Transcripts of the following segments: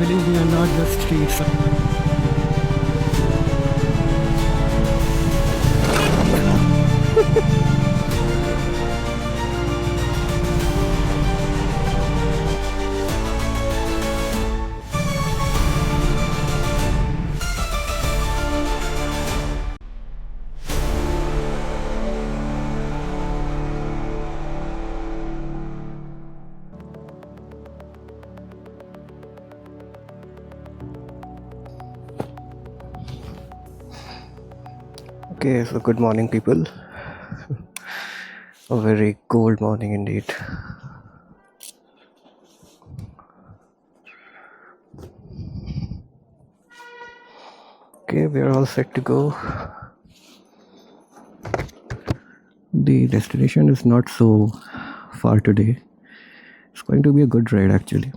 believe we are not just streets. Okay, so good morning, people. A very cold morning indeed. Okay, we are all set to go. The destination is not so far today. It's going to be a good ride actually.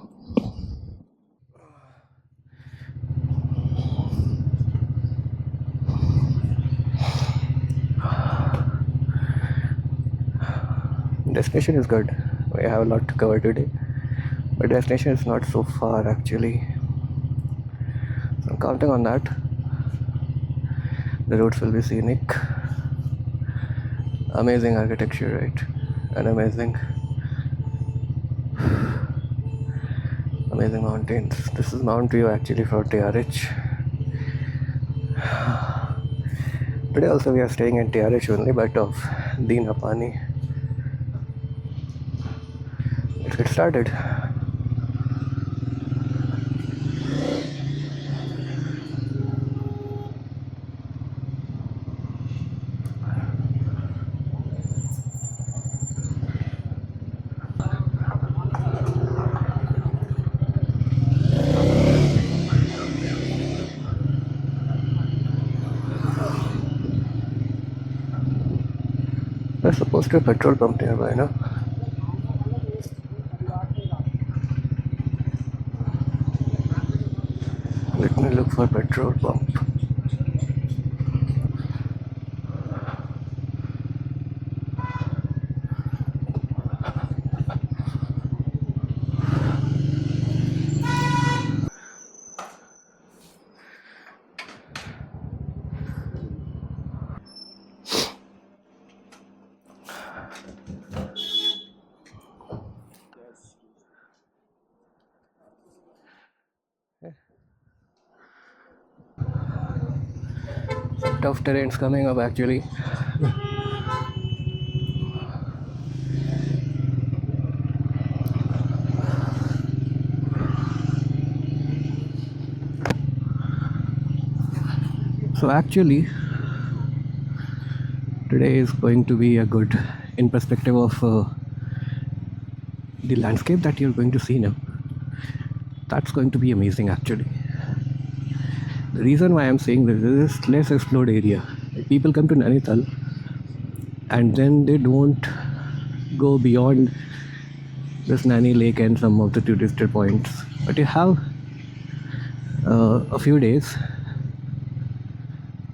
Destination is good. We have a lot to cover today, but destination is not so far actually. So I'm counting on that. The roads will be scenic. Amazing architecture, right? And amazing mountains. This is Mount View actually for TRH. Today also we are staying in TRH only, but of Dina Pani. Let's get started. There's supposed to be a petrol pump nearby, no? Let me look for petrol pump. Tough terrains coming up actually. So actually today is going to be a good in perspective of the landscape that you're going to see now. That's going to be amazing actually. The reason why I'm saying this is less explored area. People come to Nainital and then they don't go beyond this Naini Lake and some of the tourist points. But you have a few days,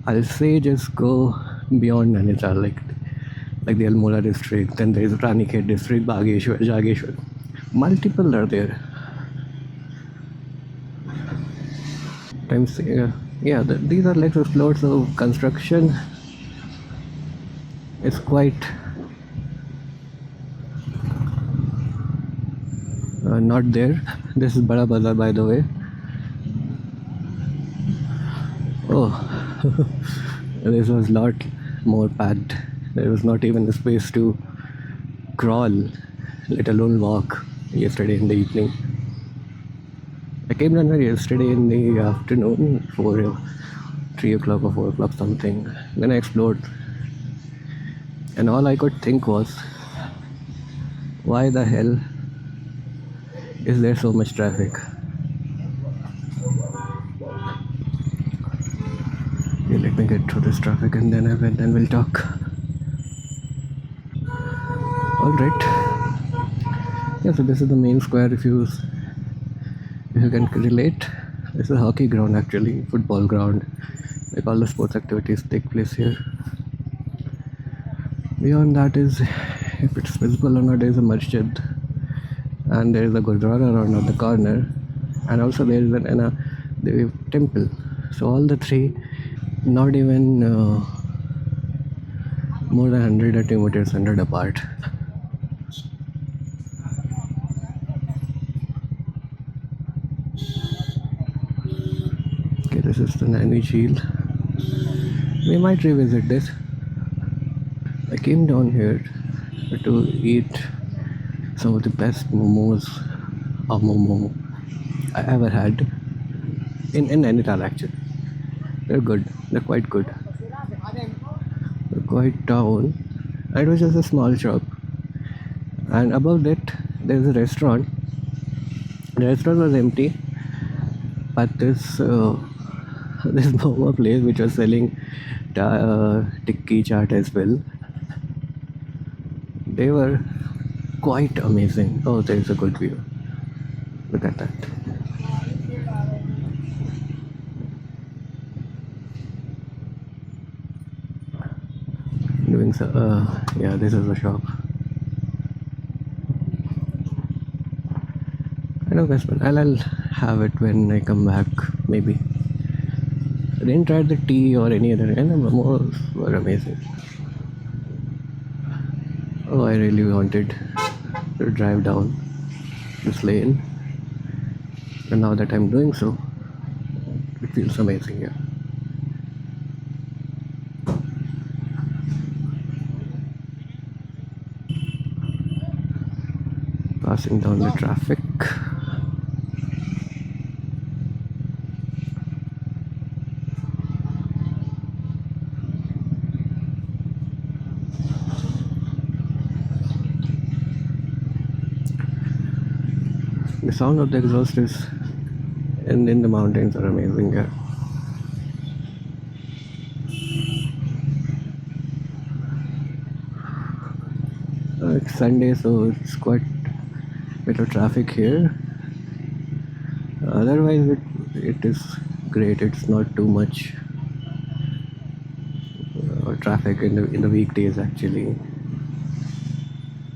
I'll say just go beyond Nainital, like the Almora district, then there is Ranikhet district, Bageshwar, Jageshwar. Multiple are there. These are less explored, so construction is quite not there. This is Bada Bazaar, by the way. Oh, this was a lot more packed. There was not even the space to crawl, let alone walk yesterday in the evening. I came down there yesterday in the afternoon for 3 o'clock or 4 o'clock something. Then I explored. And all I could think was, why the hell is there so much traffic? Okay, let me get through this traffic and then we'll talk. Alright. Yeah, so this is the main square if you can relate. This is a hockey ground actually, football ground. Like all the sports activities take place here. Beyond that is, if it's visible or not, there is a masjid and there is a gurdwara around the corner. and also there is an Devi Temple. So all the three, not even more than 100 or 2 meters 100 apart. Okay, this is the Naini Shield. We might revisit this. I came down here to eat some of the best momos or momo I ever had in Nainital actually. They're good. They're quite good. They're quite down. It was just a small shop, and above that there's a restaurant. The restaurant was empty, but this momo place which was selling tikki chaat as well. They were quite amazing. Oh, there's a good view. Look at that. Doing so. Yeah, this is the shop. I know best one. I'll have it when I come back. Maybe. I didn't try the tea or any other, and the momos were amazing. Oh, I really wanted to drive down this lane, and now that I'm doing so, it feels amazing. Yeah. Passing down the traffic. The sound of the exhaust is in the mountains are amazing. Yeah. It's Sunday, so it's quite a bit of traffic here. Otherwise, it is great. It's not too much traffic in the weekdays actually.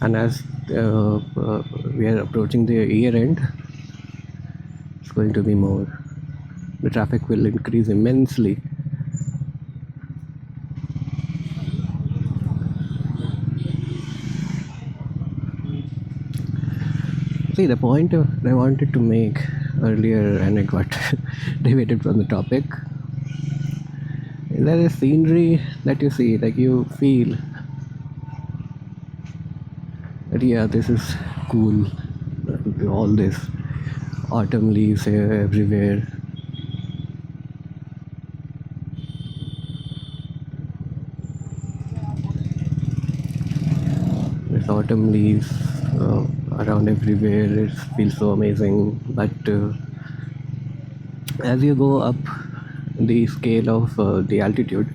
And as we are approaching the year end, it's going to be more. The traffic will increase immensely. See, the point I wanted to make earlier, and I got deviated from the topic, is that the scenery that you see, like you feel that yeah, this is cool. All this autumn leaves here everywhere. There's autumn leaves around everywhere. It feels so amazing. But as you go up the scale of the altitude,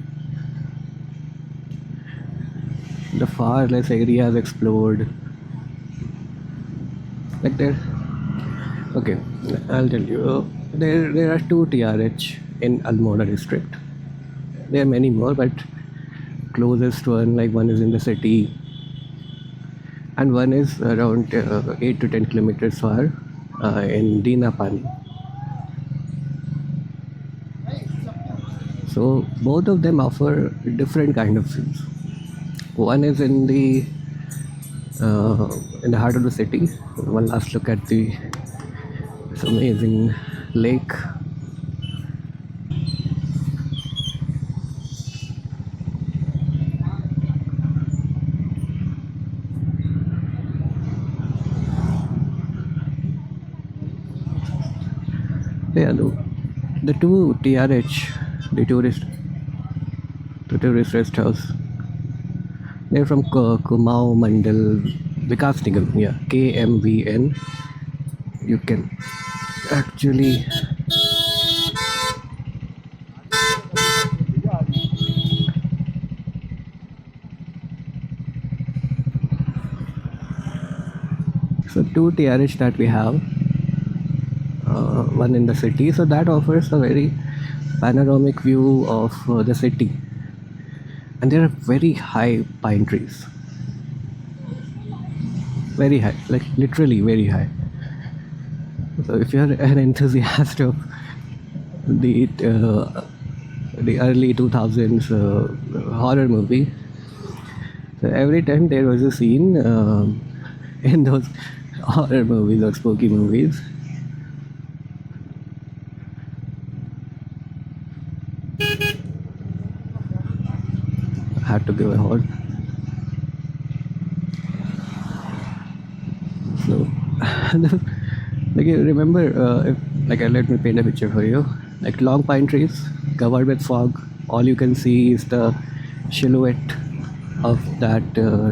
the far less areas explored. Like there, okay, I'll tell you. There are two TRH in Almora district. There are many more, but closest one, like one is in the city, and one is around 8 to 10 kilometers far in Dinapani. So both of them offer different kind of views. One is in the heart of the city. One last look at this amazing lake. Yeah, the two TRH, the tourist rest house. They're from Kumau Mandal Vikas Nigam, yeah, KMVN. You can actually so two TRH that we have, one in the city, so that offers a very panoramic view of the city, and there are very high pine trees, very high, like literally very high. So if you're an enthusiast of the uh, the early 2000s horror movie, so every time there was a scene in those horror movies or spooky movies, I had to give a horn. So, like you remember, let me paint a picture for you. Like long pine trees covered with fog, all you can see is the silhouette of that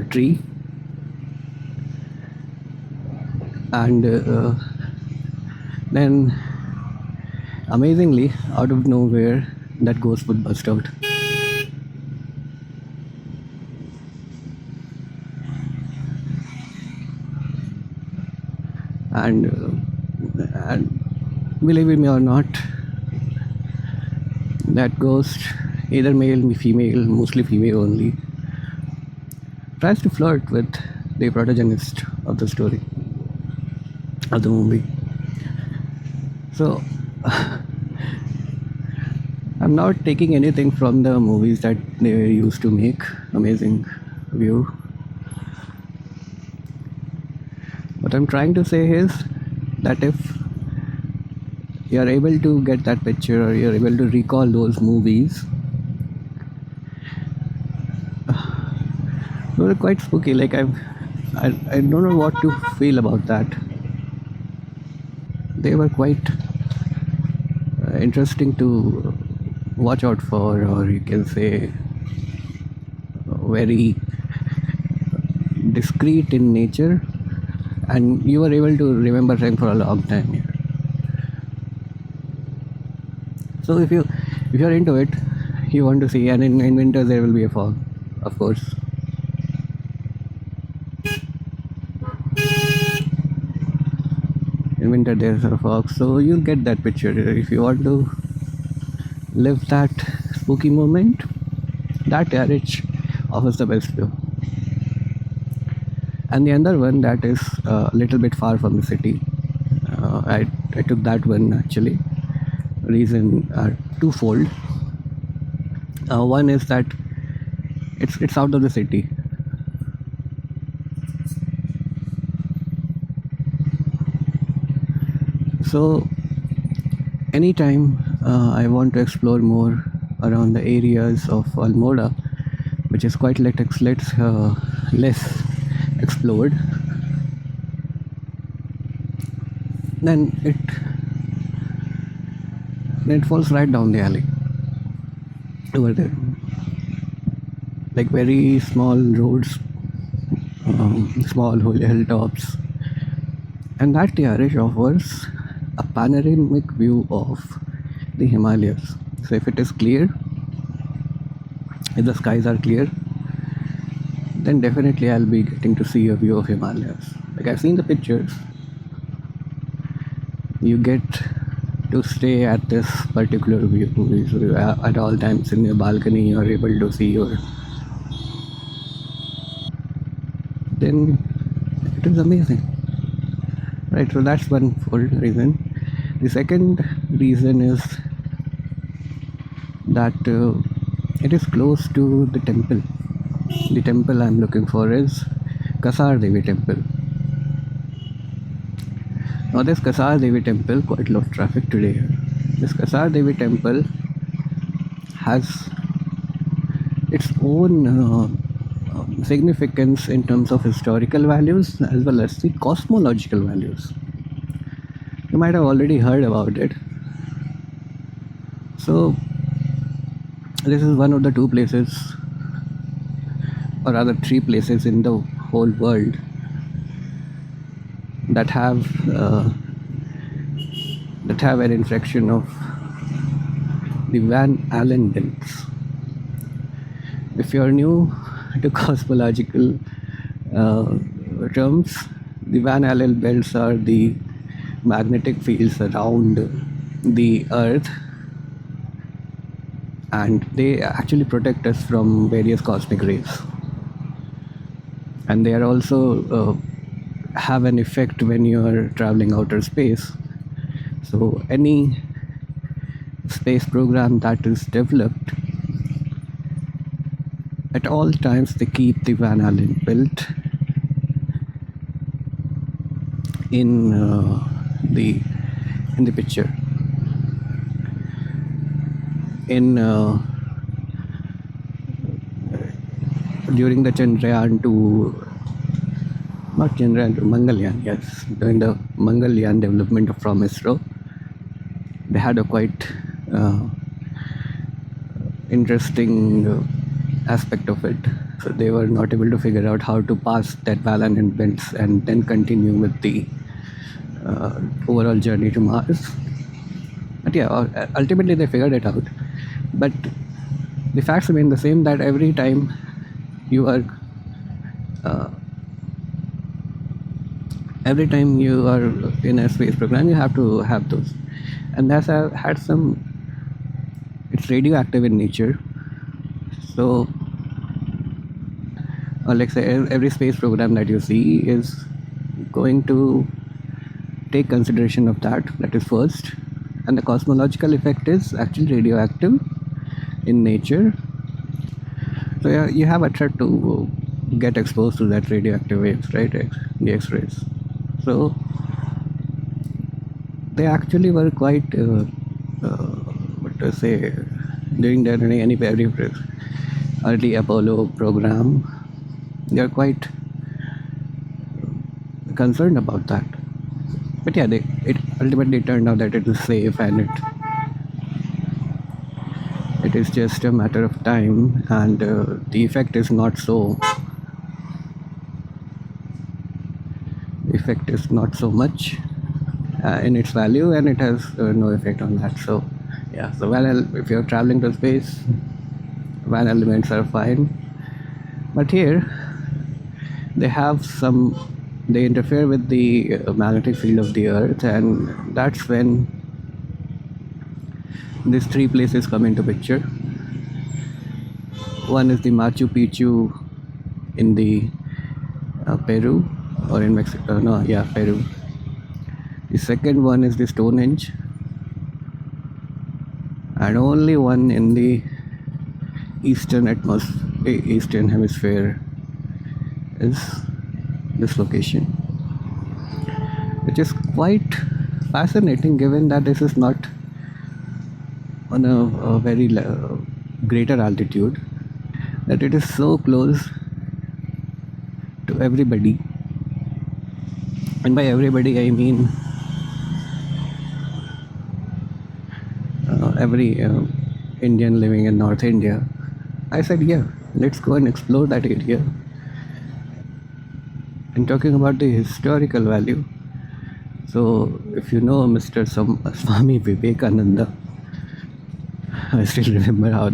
tree, and then amazingly, out of nowhere, that ghost would bust out. And believe me or not, that ghost, either male, female, mostly female only, tries to flirt with the protagonist of the story, of the movie. So I'm not taking anything from the movies that they used to make. Amazing view. What I'm trying to say is that if you're able to get that picture or you're able to recall those movies, they were quite spooky. Like I don't know what to feel about that. They were quite interesting to watch out for, or you can say very discreet in nature, and you were able to remember them for a long time here. So if you're into it, you want to see, and in winter there will be a fog, of course. In winter there's a fog, so you'll get that picture. If you want to live that spooky moment, that garage offers the best view. And the other one that is a little bit far from the city, I took that one actually. Reason twofold. One is that it's out of the city. So anytime I want to explore more around the areas of Almora, which is quite less explored, then it falls right down the alley over there. Like very small roads, small hilltops, and that garage offers a panoramic view of the Himalayas. So if it is clear, if the skies are clear, then definitely I'll be getting to see a view of Himalayas. Like I've seen the pictures. You get to stay at this particular view. So at all times in your balcony, you're able to see your. Then it is amazing, right? So that's one full reason. The second reason is that it is close to the temple. The temple I'm looking for is Kasar Devi Temple. Now this Kasar Devi Temple, quite a lot of traffic today. This Kasar Devi Temple has its own significance in terms of historical values as well as the cosmological values. You might have already heard about it. So this is one of the two places, or rather three places in the whole world that have an infraction of the Van Allen belts. If you're new to cosmological terms, the Van Allen belts are the magnetic fields around the Earth, and they actually protect us from various cosmic rays. And they are also have an effect when you are traveling outer space, So any space program that is developed, at all times they keep the Van Allen belt in the in the picture. In during the Chandrayaan to not Chandrayaan to Mangalyaan, yes, during the Mangalyaan development from ISRO, they had a quite uh, interesting aspect of it. So they were not able to figure out how to pass that Van Allen belts and then continue with the overall journey to Mars. But yeah, ultimately they figured it out. But the facts remain the same, that every time you are uh, in a space program, you have to have those. And NASA had some, it's radioactive in nature. So like say every space program that you see is going to take consideration of that is first. And the cosmological effect is actually radioactive in nature. So yeah, you have a threat to get exposed to that radioactive waves, right? The X-rays. So they actually were quite, what to say, during the any very early Apollo program, they are quite concerned about that. But yeah, it ultimately turned out that it is safe, and it is just a matter of time, and the effect is not so. The effect is not so much in its value, and it has no effect on that. So yeah, so if you're traveling to space, Van elements are fine. But here they have some, they interfere with the magnetic field of the earth, and that's when these three places come into picture. One is the Machu Picchu in the Peru, or in Mexico, no, yeah, Peru. The second one is the Stonehenge, and only one in the eastern hemisphere is this location, which is quite fascinating given that this is not on a very greater altitude, that it is so close to everybody. And by everybody I mean every Indian living in North India. I said, yeah, let's go and explore that area. And talking about the historical value, so if you know Mr. Swami Vivekananda, I still remember how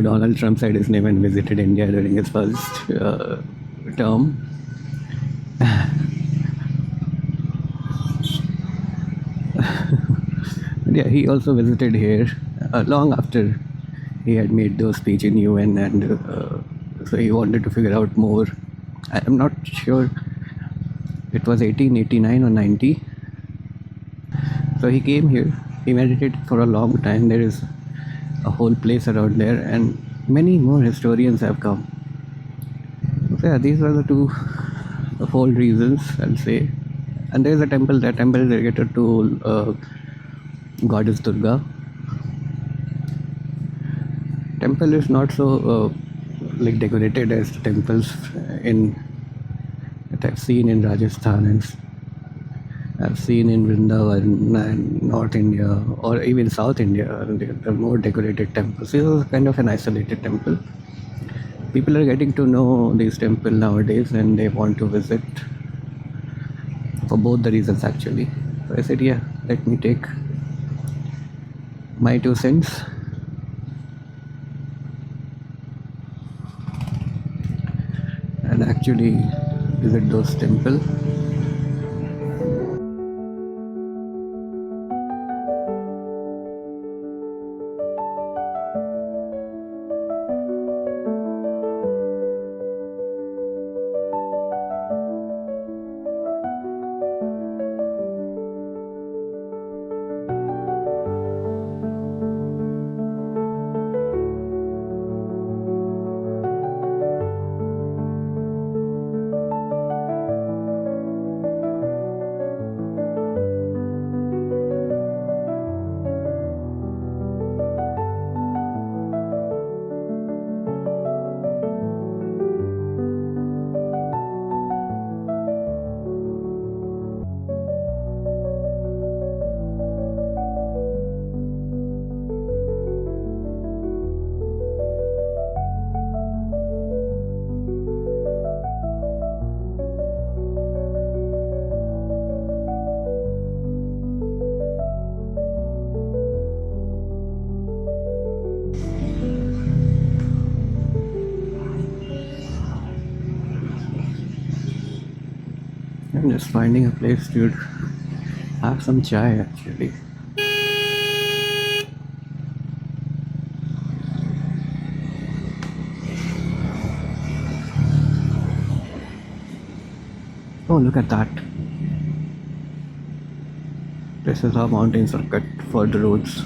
Donald Trump said his name and visited India during his first term. Yeah, he also visited here long after he had made those speech in UN, and so he wanted to figure out more. I'm not sure it was 1889 or 90. So he came here. He meditated for a long time. There is a whole place around there, and many more historians have come. So yeah, these are the two whole reasons, I'll say. And there is a temple. That temple is dedicated to goddess Durga. Temple is not so like decorated as the temples in that I've seen in Rajasthan, and I've seen in Vrindavan and North India, or even South India. They're more decorated temples. This is kind of an isolated temple. People are getting to know these temples nowadays, and they want to visit for both the reasons actually. So I said, yeah, let me take my 2 cents and actually visit those temples. Just finding a place to have some chai actually. Oh, look at that. This is how mountains are cut for the roads.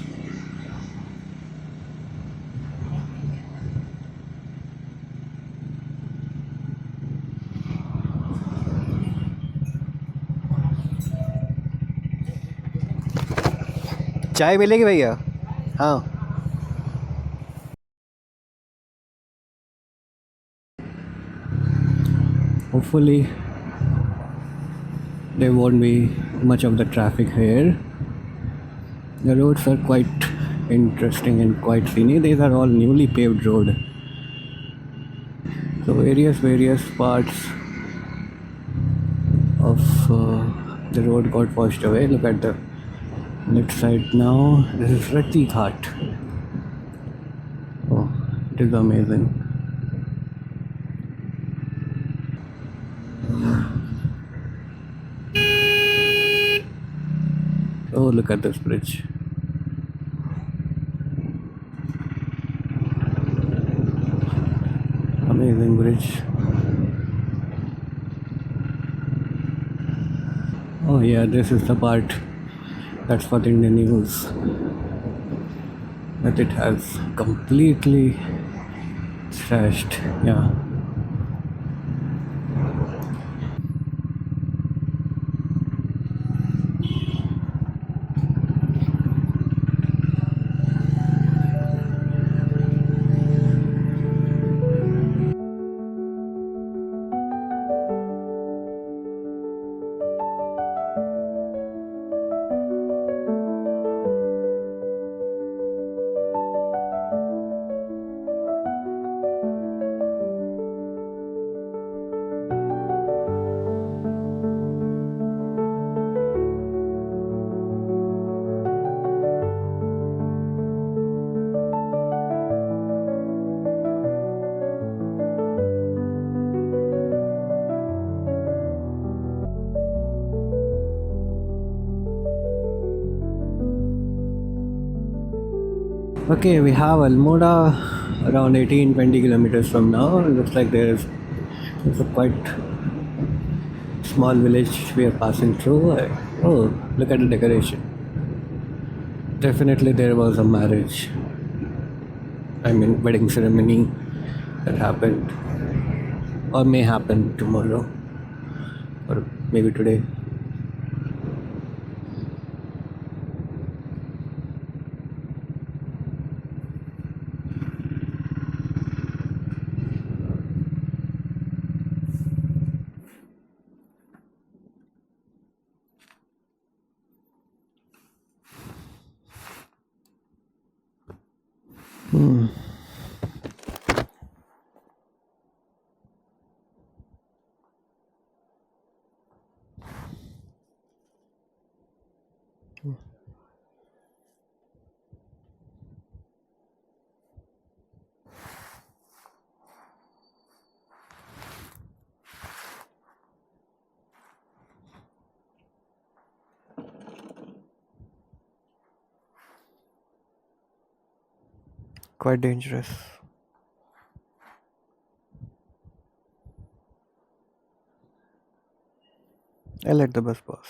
चाय मिलेगी भैया? हाँ. Hopefully there won't be much of the traffic here. The roads are quite interesting and quite scenic. These are all newly paved road. So various parts of the road got washed away. Look at the left side now. This is Rati Ghat. Oh, it is amazing. Oh, look at this bridge. Amazing bridge. Oh yeah, this is the part that's for the Indian news. That it has completely trashed. Yeah. Okay, we have Almora around 18-20 kilometers from now. It looks like there's a quite small village we are passing through. Oh, look at the decoration. Definitely there was a marriage. I mean, wedding ceremony that happened or may happen tomorrow or maybe today. Quite dangerous. I let the bus pass.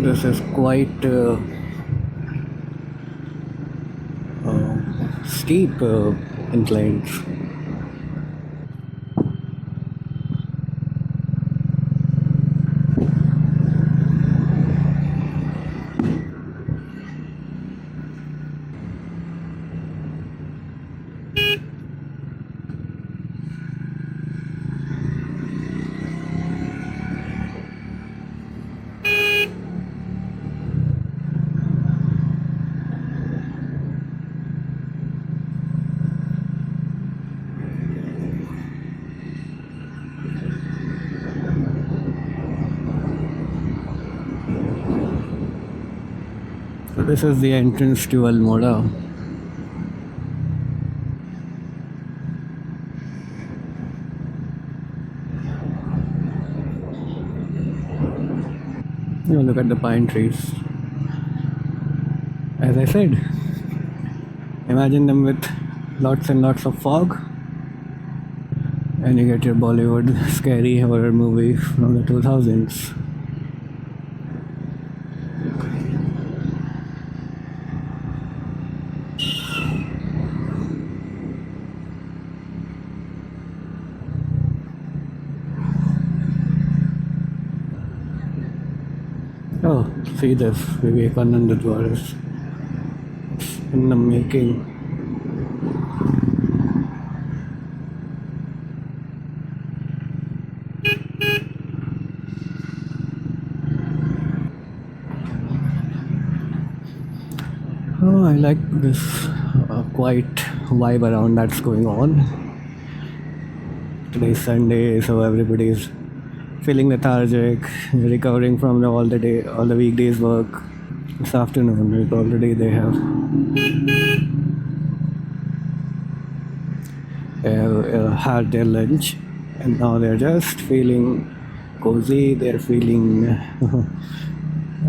This is quite steep inclines. So this is the entrance to Almora. You look at the pine trees. As I said, imagine them with lots and lots of fog, and you get your Bollywood scary horror movie from the 2000s. Oh, see this Vivekananda Dwar is in the making. Oh, I like this quiet vibe around that's going on. Today's Sunday, so everybody's feeling lethargic, recovering from all the weekdays work. This afternoon, like already they have had their lunch, and now they're just feeling cozy. They're feeling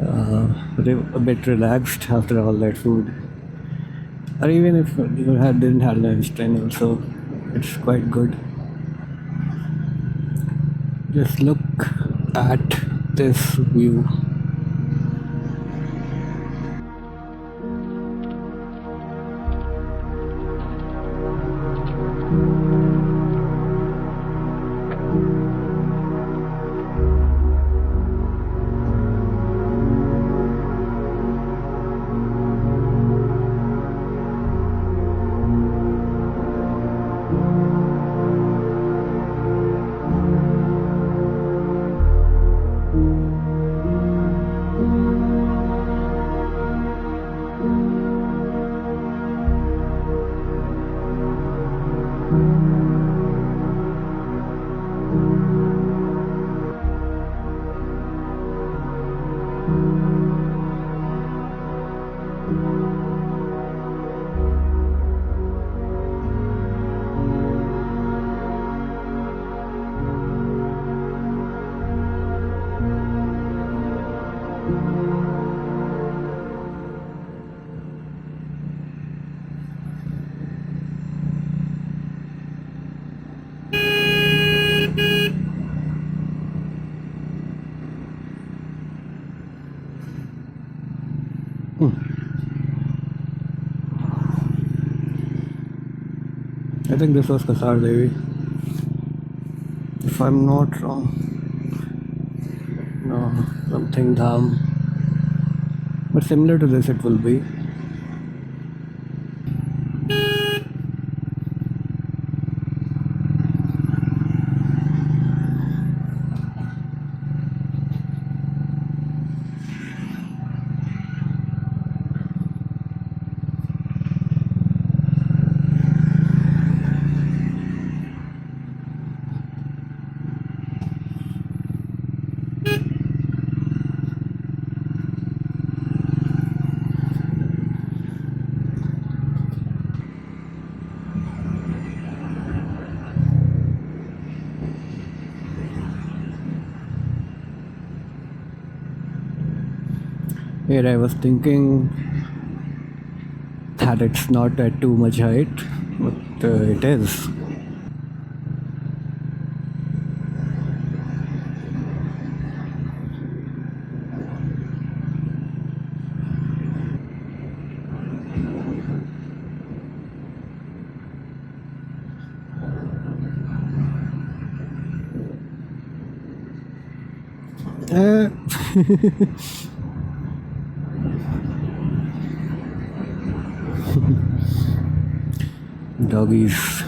a bit relaxed after all that food. Or even if you didn't have lunch, then also it's quite good. Just look at this view. I think this was Kasar Devi, if I'm not wrong. No, something Dham. But similar to this, it will be. Here I was thinking that it's not at too much height, but it is. Uh, Doggies.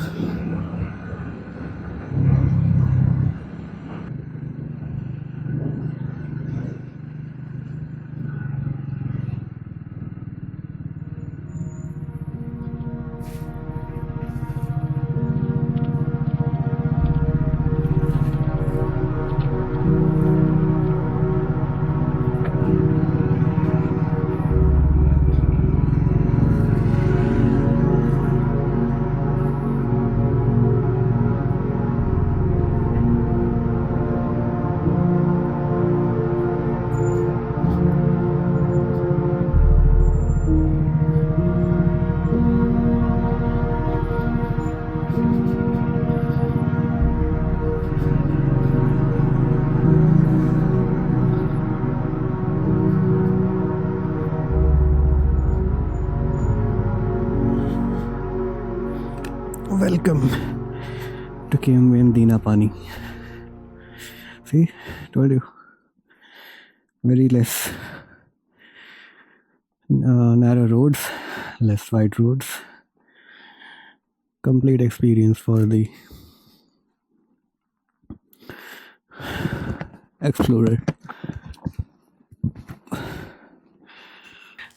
Welcome to KM Dina Pani. See, told you. Very less narrow roads, less wide roads. Complete experience for the explorer.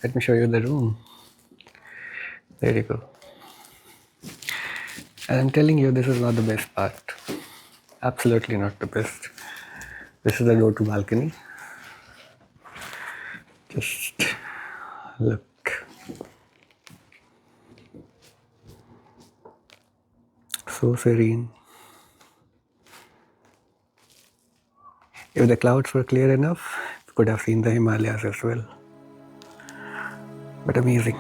Let me show you the room. There you go. And I'm telling you, this is not the best part. Absolutely not the best. This is the door to balcony. Just look. So serene. If the clouds were clear enough, you could have seen the Himalayas as well. But amazing.